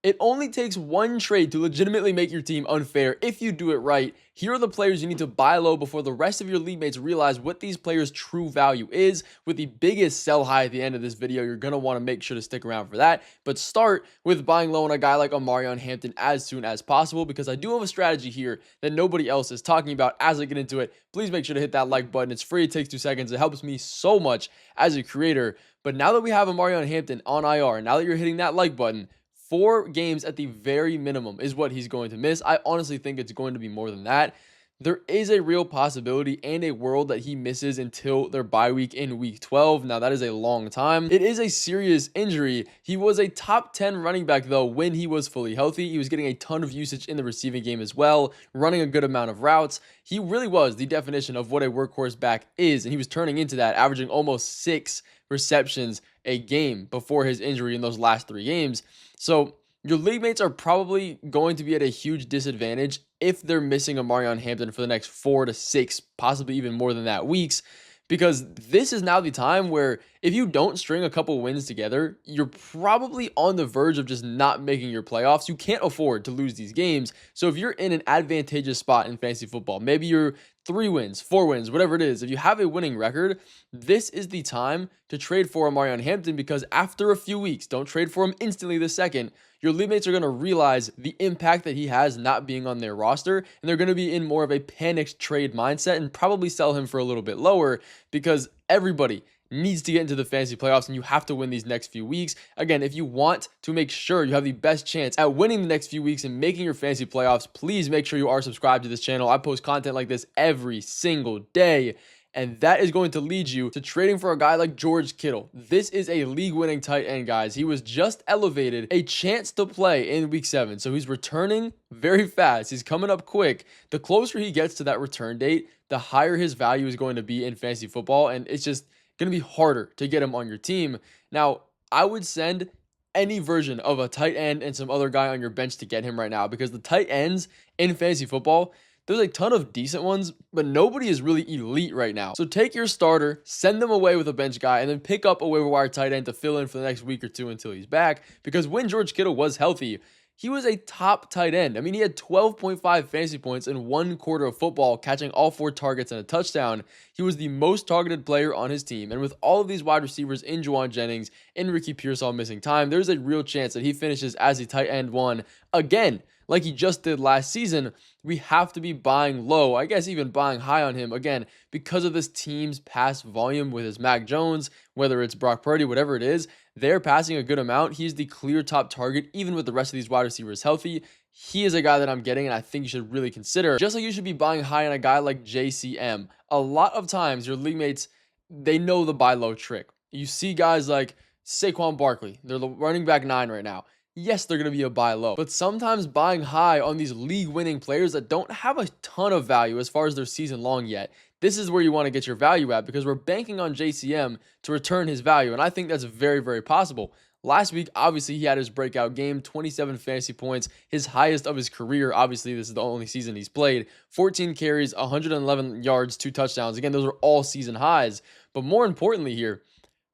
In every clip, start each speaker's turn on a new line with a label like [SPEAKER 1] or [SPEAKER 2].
[SPEAKER 1] It only takes one trade to legitimately make your team unfair if you do it right. Here are the players you need to buy low before the rest of your league mates realize what these players' true value is. With the biggest sell high at the end of this video, you're going to want to make sure to stick around for that. But start with buying low on a guy like Omarion Hampton as soon as possible, because I do have a strategy here that nobody else is talking about. As I get into it, please make sure to hit that like button. It's free. It takes 2 seconds. It helps me so much as a creator. But now that we have Omarion Hampton on IR, now that you're hitting that like button, 4 games at the very minimum is what he's going to miss. I honestly think it's going to be more than that. There is a real possibility and a world that he misses until their bye week in week 12. Now, that is a long time. It is a serious injury. He was a top 10 running back, though, when he was fully healthy. He was getting a ton of usage in the receiving game as well, running a good amount of routes. He really was the definition of what a workhorse back is, and he was turning into that, averaging almost 6 receptions a game before his injury in those last 3 games. So your league mates are probably going to be at a huge disadvantage if they're missing Omarion Hampton for the next 4 to 6, possibly even more than that, weeks, because this is now the time where if you don't string a couple wins together, you're probably on the verge of just not making your playoffs. You can't afford to lose these games. So if you're in an advantageous spot in fantasy football, maybe you're 3 wins, 4 wins, whatever it is, if you have a winning record, this is the time to trade for Omarion Hampton, because after a few weeks, don't trade for him instantly the second, your league mates are going to realize the impact that he has not being on their roster, and they're going to be in more of a panicked trade mindset and probably sell him for a little bit lower, because everybody needs to get into the fantasy playoffs, and you have to win these next few weeks. Again, if you want to make sure you have the best chance at winning the next few weeks and making your fantasy playoffs, please make sure you are subscribed to this channel. I post content like this every single day, and that is going to lead you to trading for a guy like George Kittle. This is a league-winning tight end, guys. He was just elevated a chance to play in week 7, so he's returning very fast. He's coming up quick. The closer he gets to that return date, the higher his value is going to be in fantasy football, and it's just going to be harder to get him on your team. Now, I would send any version of a tight end and some other guy on your bench to get him right now, because the tight ends in fantasy football, there's a ton of decent ones, but nobody is really elite right now. So take your starter, send them away with a bench guy, and then pick up a waiver wire tight end to fill in for the next week or two until he's back, because when George Kittle was healthy, he was a top tight end. I mean, he had 12.5 fantasy points in 1 quarter of football, catching all 4 targets and a touchdown. He was the most targeted player on his team. And with all of these wide receivers in Juwan Jennings and Ricky Pearsall missing time, there's a real chance that he finishes as a tight end 1 again, like he just did last season. We have to be buying low, I guess even buying high on him, again, because of this team's pass volume with his Mac Jones, whether it's Brock Purdy, whatever it is. They're passing a good amount. He's the clear top target, even with the rest of these wide receivers healthy. He is a guy that I'm getting, and I think you should really consider. Just like you should be buying high on a guy like JCM. A lot of times, your league mates, they know the buy low trick. You see guys like Saquon Barkley. They're the running back 9 right now. Yes, they're going to be a buy low, but sometimes buying high on these league-winning players that don't have a ton of value as far as their season long yet, this is where you want to get your value at, because we're banking on JCM to return his value, and I think that's very, very possible. Last week, obviously, he had his breakout game, 27 fantasy points, his highest of his career. Obviously, this is the only season he's played. 14 carries, 111 yards, 2 touchdowns. Again, those are all season highs, but more importantly here,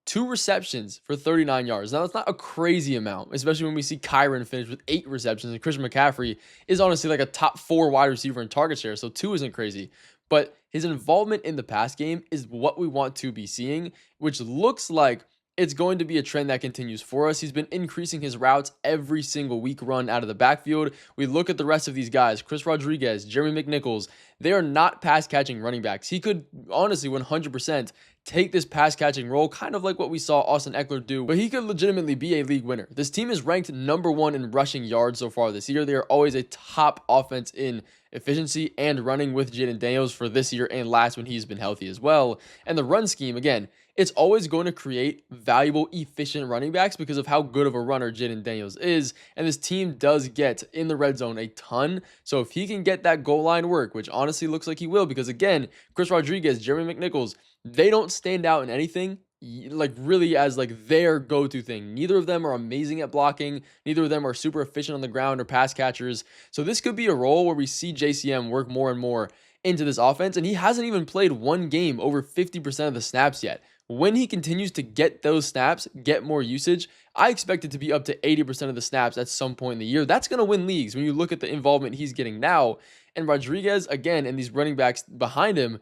[SPEAKER 1] 2 receptions for 39 yards. Now, that's not a crazy amount, especially when we see Kyron finish with 8 receptions, and Christian McCaffrey is honestly like a top 4 wide receiver in target share, so 2 isn't crazy. But his involvement in the pass game is what we want to be seeing, which looks like it's going to be a trend that continues for us. He's been increasing his routes every single week run out of the backfield. We look at the rest of these guys, Chris Rodriguez, Jeremy McNichols. They are not pass-catching running backs. He could honestly 100% take this pass-catching role, kind of like what we saw Austin Eckler do, but he could legitimately be a league winner. This team is ranked number 1 in rushing yards so far this year. They are always a top offense in efficiency and running with Jayden Daniels for this year and last when he's been healthy as well. And the run scheme, again, it's always going to create valuable, efficient running backs because of how good of a runner Jayden Daniels is. And this team does get in the red zone a ton. So if he can get that goal line work, which honestly looks like he will, because again, Chris Rodriguez, Jeremy McNichols, they don't stand out in anything like really as like their go-to thing. Neither of them are amazing at blocking. Neither of them are super efficient on the ground or pass catchers. So this could be a role where we see JCM work more and more into this offense. And he hasn't even played 1 game over 50% of the snaps yet. When he continues to get those snaps, get more usage, I expect it to be up to 80% of the snaps at some point in the year. That's going to win leagues when you look at the involvement he's getting now. And Rodriguez, again, and these running backs behind him,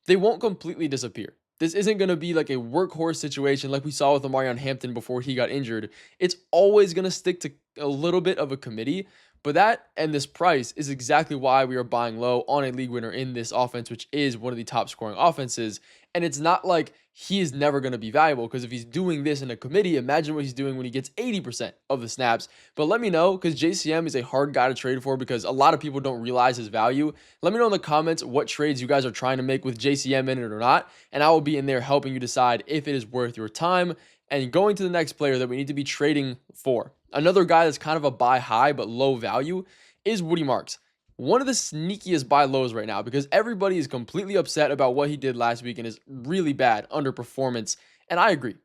[SPEAKER 1] they won't completely disappear. This isn't going to be like a workhorse situation like we saw with Omarion Hampton before he got injured. It's always going to stick to a little bit of a committee, but that and this price is exactly why we are buying low on a league winner in this offense, which is one of the top scoring offenses. And it's not like he is never going to be valuable, because if he's doing this in a committee, imagine what he's doing when he gets 80% of the snaps. But let me know, because JCM is a hard guy to trade for because a lot of people don't realize his value. Let me know in the comments what trades you guys are trying to make with JCM in it or not, and I will be in there helping you decide if it is worth your time. And going to the next player that we need to be trading for, another guy that's kind of a buy high but low value, is Woody Marks. One of the sneakiest buy lows right now, because everybody is completely upset about what he did last week and his really bad underperformance. And I agree.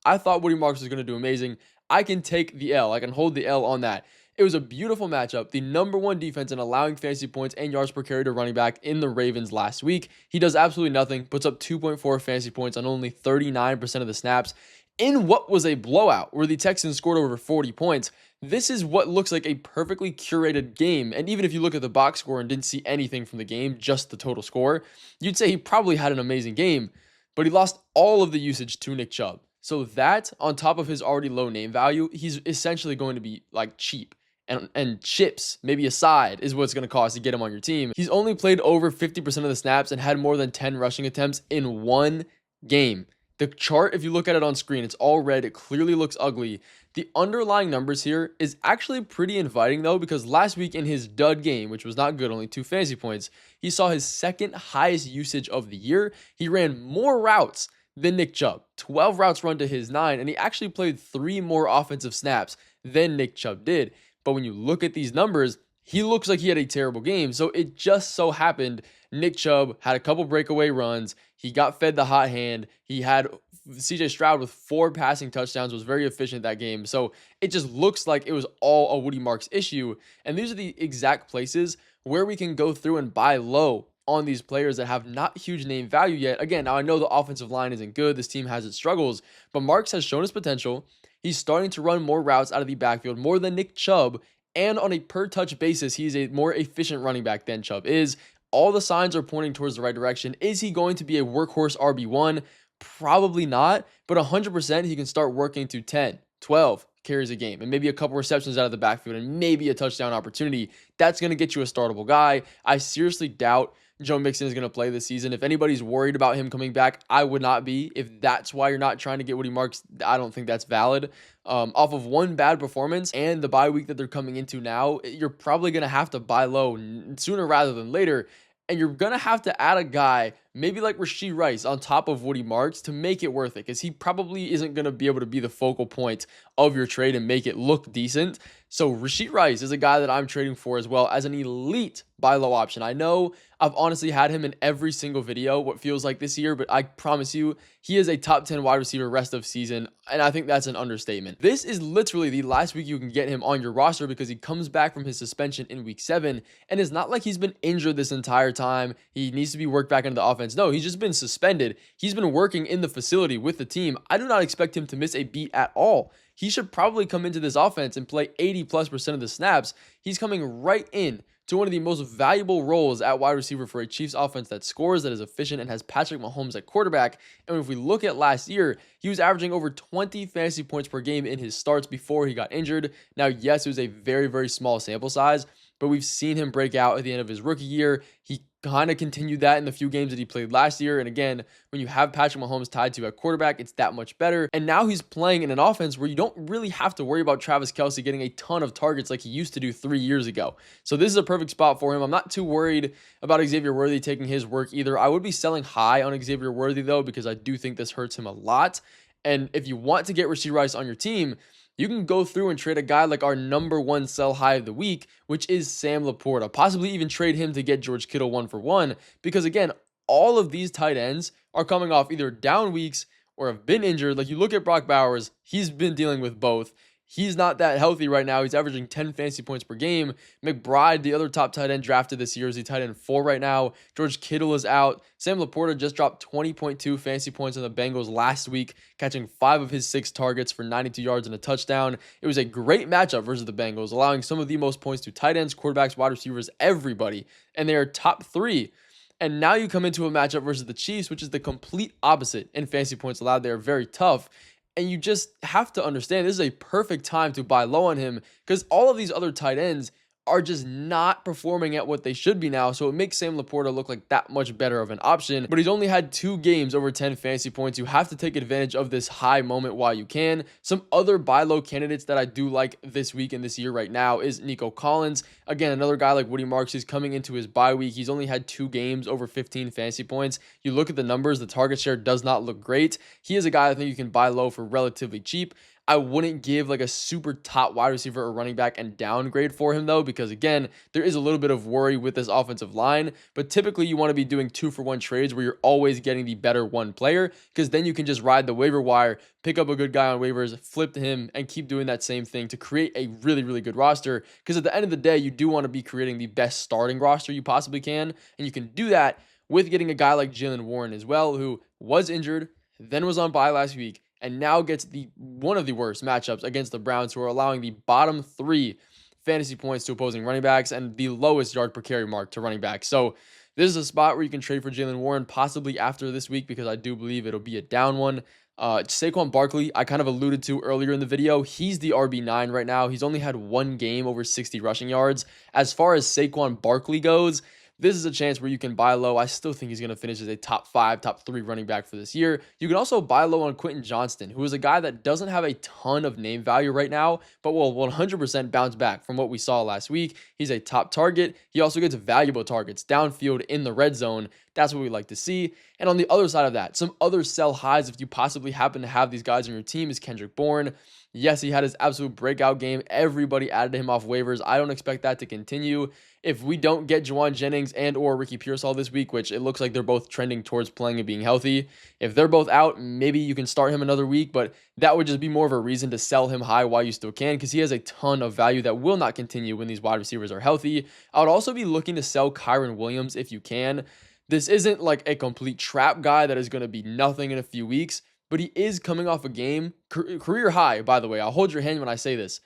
[SPEAKER 1] I thought Woody Marks was going to do amazing. I can take the L. I can hold the L on that. It was a beautiful matchup. The number one defense in allowing fantasy points and yards per carry to running back in the Ravens last week. He does absolutely nothing, puts up 2.4 fantasy points on only 39% of the snaps in what was a blowout where the Texans scored over 40 points. This is what looks like a perfectly curated game. And even if you look at the box score and didn't see anything from the game, just the total score, you'd say he probably had an amazing game, but he lost all of the usage to Nick Chubb. So that, on top of his already low name value, he's essentially going to be like cheap. And chips, maybe a side, is what it's going to cost to get him on your team. He's only played over 50% of the snaps and had more than 10 rushing attempts in one game. The chart, if you look at it on screen, it's all red. It clearly looks ugly. The underlying numbers here is actually pretty inviting, though, because last week in his dud game, which was not good, only 2 fantasy points, he saw his second highest usage of the year. He ran more routes than Nick Chubb. 12 routes run to his 9, and he actually played 3 more offensive snaps than Nick Chubb did. But when you look at these numbers, he looks like he had a terrible game. So it just so happened Nick Chubb had a couple breakaway runs. He got fed the hot hand. He had CJ Stroud with 4 passing touchdowns, was very efficient that game. So it just looks like it was all a Woody Marks issue. And these are the exact places where we can go through and buy low on these players that have not huge name value yet. Again, now I know the offensive line isn't good. This team has its struggles, but Marks has shown his potential. He's starting to run more routes out of the backfield, more than Nick Chubb. And on a per touch basis, he's a more efficient running back than Chubb is. All the signs are pointing towards the right direction. Is he going to be a workhorse RB1? Probably not, but 100% he can start working to 10, 12 carries a game and maybe a couple receptions out of the backfield and maybe a touchdown opportunity. That's going to get you a startable guy. I seriously doubt Joe Mixon is going to play this season. If anybody's worried about him coming back, I would not be. If that's why you're not trying to get Woody Marks, I don't think that's valid. Off of one bad performance and the bye week that they're coming into now, you're probably going to have to buy low sooner rather than later. And you're going to have to add a guy, maybe like Rashee Rice, on top of Woody Marks to make it worth it, because he probably isn't going to be able to be the focal point of your trade and make it look decent. So Rashee Rice is a guy that I'm trading for as well as an elite buy low option. I know I've honestly had him in every single video, what feels like this year, but I promise you, he is a top 10 wide receiver rest of season, and I think that's an understatement. This is literally the last week you can get him on your roster because he comes back from his suspension in week 7, and it's not like he's been injured this entire time. He needs to be worked back into the offense. No, he's just been suspended. He's been working in the facility with the team. I do not expect him to miss a beat at all. He should probably come into this offense and play 80+% of the snaps. He's coming right in to one of the most valuable roles at wide receiver for a Chiefs offense that scores, that is efficient, and has Patrick Mahomes at quarterback. And if we look at last year, he was averaging over 20 fantasy points per game in his starts before he got injured. Now, yes, it was a very, very small sample size, but we've seen him break out at the end of his rookie year. He kind of continued that in the few games that he played last year. And again, when you have Patrick Mahomes tied to a quarterback, it's that much better. And now he's playing in an offense where you don't really have to worry about Travis Kelce getting a ton of targets like he used to do 3 years ago. So this is a perfect spot for him. I'm not too worried about Xavier Worthy taking his work either. I would be selling high on Xavier Worthy though, because I do think this hurts him a lot. And if you want to get Rashee Rice on your team, you can go through and trade a guy like our number 1 sell high of the week, which is Sam Laporta. Possibly even trade him to get George Kittle 1-for-1, because again, all of these tight ends are coming off either down weeks or have been injured. Like you look at Brock Bowers, he's been dealing with both. He's not that healthy right now. He's averaging 10 fantasy points per game. McBride, the other top tight end drafted this year, is the tight end 4 right now. George Kittle is out. Sam Laporta just dropped 20.2 fantasy points on the Bengals last week, catching 5 of his 6 targets for 92 yards and a touchdown. It was a great matchup versus the Bengals, allowing some of the most points to tight ends, quarterbacks, wide receivers, everybody. And they are top 3. And now you come into a matchup versus the Chiefs, which is the complete opposite in fantasy points allowed. They are very tough. And you just have to understand this is a perfect time to buy low on him because all of these other tight ends are just not performing at what they should be now. So it makes Sam Laporta look like that much better of an option. But he's only had 2 games over 10 fantasy points. You have to take advantage of this high moment while you can. Some other buy low candidates that I do like this week and this year right now is Nico Collins. Again, another guy like Woody Marks is coming into his bye week. He's only had 2 games over 15 fantasy points. You look at the numbers, the target share does not look great. He is a guy I think you can buy low for relatively cheap. I wouldn't give like a super top wide receiver or running back and downgrade for him though, because again, there is a little bit of worry with this offensive line, but typically you want to be doing 2-for-1 trades where you're always getting the better one player, because then you can just ride the waiver wire, pick up a good guy on waivers, flip him, and keep doing that same thing to create a really, really good roster, because at the end of the day, you do want to be creating the best starting roster you possibly can, and you can do that with getting a guy like Jaylen Warren as well, who was injured, then was on bye last week, and now gets one of the worst matchups against the Browns, who are allowing the bottom 3 fantasy points to opposing running backs and the lowest yard per carry mark to running backs. So this is a spot where you can trade for Jaylen Warren possibly after this week, because I do believe it'll be a down one. Saquon Barkley, I kind of alluded to earlier in the video. He's the RB9 right now. He's only had 1 game over 60 rushing yards. As far as Saquon Barkley goes, this is a chance where you can buy low. I still think he's going to finish as a top 5, top 3 running back for this year. You can also buy low on Quentin Johnston, who is a guy that doesn't have a ton of name value right now, but will 100% bounce back from what we saw last week. He's a top target. He also gets valuable targets downfield in the red zone. That's what we like to see. And on the other side of that, some other sell highs, if you possibly happen to have these guys on your team, is Kendrick Bourne. Yes, he had his absolute breakout game. Everybody added him off waivers. I don't expect that to continue. If we don't get Juwan Jennings and or Ricky Pearsall this week, which it looks like they're both trending towards playing and being healthy, if they're both out, maybe you can start him another week, but that would just be more of a reason to sell him high while you still can, because he has a ton of value that will not continue when these wide receivers are healthy. I would also be looking to sell Kyren Williams if you can. This isn't like a complete trap guy that is going to be nothing in a few weeks, but he is coming off a game, career high, by the way. I'll hold your hand when I say this.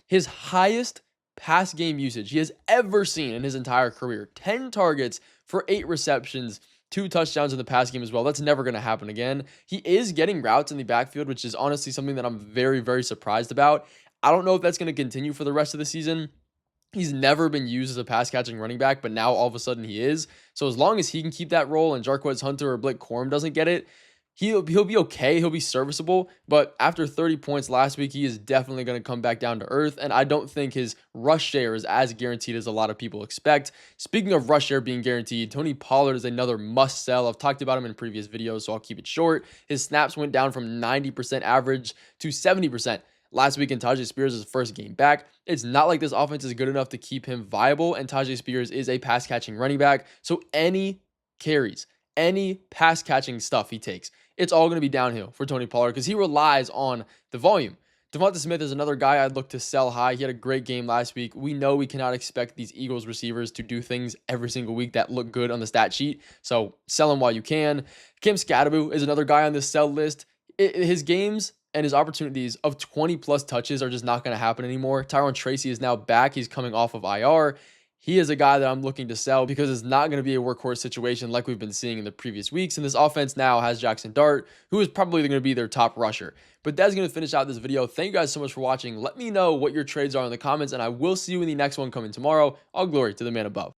[SPEAKER 1] His highest pass game usage he has ever seen in his entire career. 10 targets for 8 receptions, 2 touchdowns in the pass game as well. That's never going to happen again. He is getting routes in the backfield, which is honestly something that I'm very, very surprised about. I don't know if that's going to continue for the rest of the season. He's never been used as a pass-catching running back, but now all of a sudden he is. So as long as he can keep that role and Jarquez Hunter or Blake Corum doesn't get it, he'll be okay. He'll be serviceable. But after 30 points last week, he is definitely going to come back down to earth. And I don't think his rush share is as guaranteed as a lot of people expect. Speaking of rush share being guaranteed, Tony Pollard is another must sell. I've talked about him in previous videos, so I'll keep it short. His snaps went down from 90% average to 70%. Last week in Tyjae Spears' first game back. It's not like this offense is good enough to keep him viable, and Tyjae Spears is a pass-catching running back, so any carries, any pass-catching stuff he takes, it's all going to be downhill for Tony Pollard because he relies on the volume. Devonta Smith is another guy I'd look to sell high. He had a great game last week. We know we cannot expect these Eagles receivers to do things every single week that look good on the stat sheet, so sell him while you can. Kim Scadaboo is another guy on this sell list. His games and his opportunities of 20-plus touches are just not going to happen anymore. Tyrone Tracy is now back. He's coming off of IR. He is a guy that I'm looking to sell because it's not going to be a workhorse situation like we've been seeing in the previous weeks. And this offense now has Jackson Dart, who is probably going to be their top rusher. But that's going to finish out this video. Thank you guys so much for watching. Let me know what your trades are in the comments, and I will see you in the next one coming tomorrow. All glory to the man above.